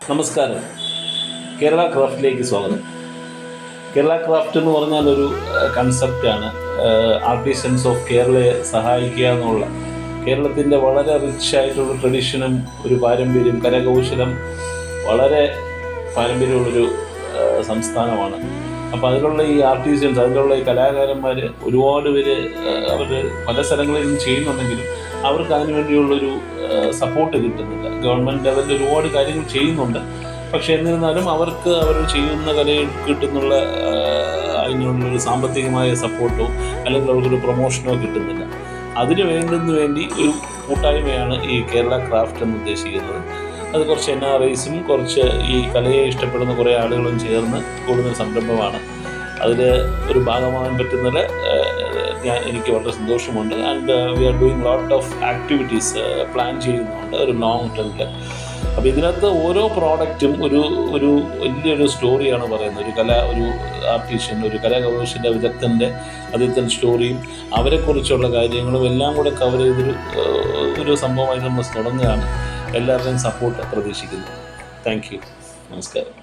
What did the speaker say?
നമസ്കാരം. കേരള ക്രാഫ്റ്റിലേക്ക് സ്വാഗതം. കേരള ക്രാഫ്റ്റ് എന്ന് പറഞ്ഞാൽ ഒരു കൺസെപ്റ്റാണ്. ആർട്ടിസൻസ് ഓഫ് കേരളയെ സഹായിക്കുക എന്നുള്ള കേരളത്തിൻ്റെ വളരെ റിച്ച് ആയിട്ടുള്ള ട്രഡീഷനും ഒരു പാരമ്പര്യം, കരകൗശലം വളരെ പാരമ്പര്യമുള്ളൊരു സംസ്ഥാനമാണ്. അപ്പോൾ അതിലുള്ള ഈ ആർട്ടിസൻസ്, അതിലുള്ള ഈ കലാകാരന്മാർ ഒരുപാട് പേര് അവർ പല സ്ഥലങ്ങളിൽ നിന്ന് ചെയ്യുന്നുണ്ടെങ്കിലും അവർക്ക് അതിനു വേണ്ടിയുള്ളൊരു സപ്പോർട്ട് കിട്ടുന്നില്ല. ഗവൺമെൻറ് ലെവലിൽ ഒരുപാട് കാര്യങ്ങൾ ചെയ്യുന്നുണ്ട്. പക്ഷേ എന്നിരുന്നാലും അവർക്ക് അവർ ചെയ്യുന്ന കലയിൽ കിട്ടുന്നുള്ള അതിനുള്ളൊരു സാമ്പത്തികമായ സപ്പോർട്ടോ അല്ലെങ്കിൽ അവർക്കൊരു പ്രൊമോഷനോ കിട്ടുന്നില്ല. അതിന് വേണ്ടി ഒരു കൂട്ടായ്മയാണ് ഈ കേരള ക്രാഫ്റ്റ് എന്ന് ഉദ്ദേശിക്കുന്നത്. അത് കുറച്ച് NRIസും കുറച്ച് ഈ കലയെ ഇഷ്ടപ്പെടുന്ന കുറേ ആളുകളും ചേർന്ന് കൂടുന്ന സംരംഭമാണ്. അതിൽ ഒരു ഭാഗമാകാൻ പറ്റുന്നതിൽ എനിക്ക് വളരെ സന്തോഷമുണ്ട്. And we are doing lot of activities plan ചെയ്യുന്നുണ്ട് ഒരു ലോങ് ടേമിൽ. അപ്പോൾ ഇതിനകത്ത് ഓരോ പ്രോഡക്റ്റും ഒരു വലിയൊരു സ്റ്റോറിയാണ് പറയുന്നത്. ഒരു ആർട്ടിഷ്യൻ, ഒരു കരകൗശല വിദഗ്ധൻ്റെ സ്റ്റോറിയും അവരെക്കുറിച്ചുള്ള കാര്യങ്ങളും എല്ലാം കൂടെ കവർ ചെയ്തൊരു സംഭവമായി നമ്മൾ തുടങ്ങുകയാണ്. എല്ലാവരുടെയും സപ്പോർട്ട് പ്രതീക്ഷിക്കുന്നു. Thank you. നമസ്കാരം.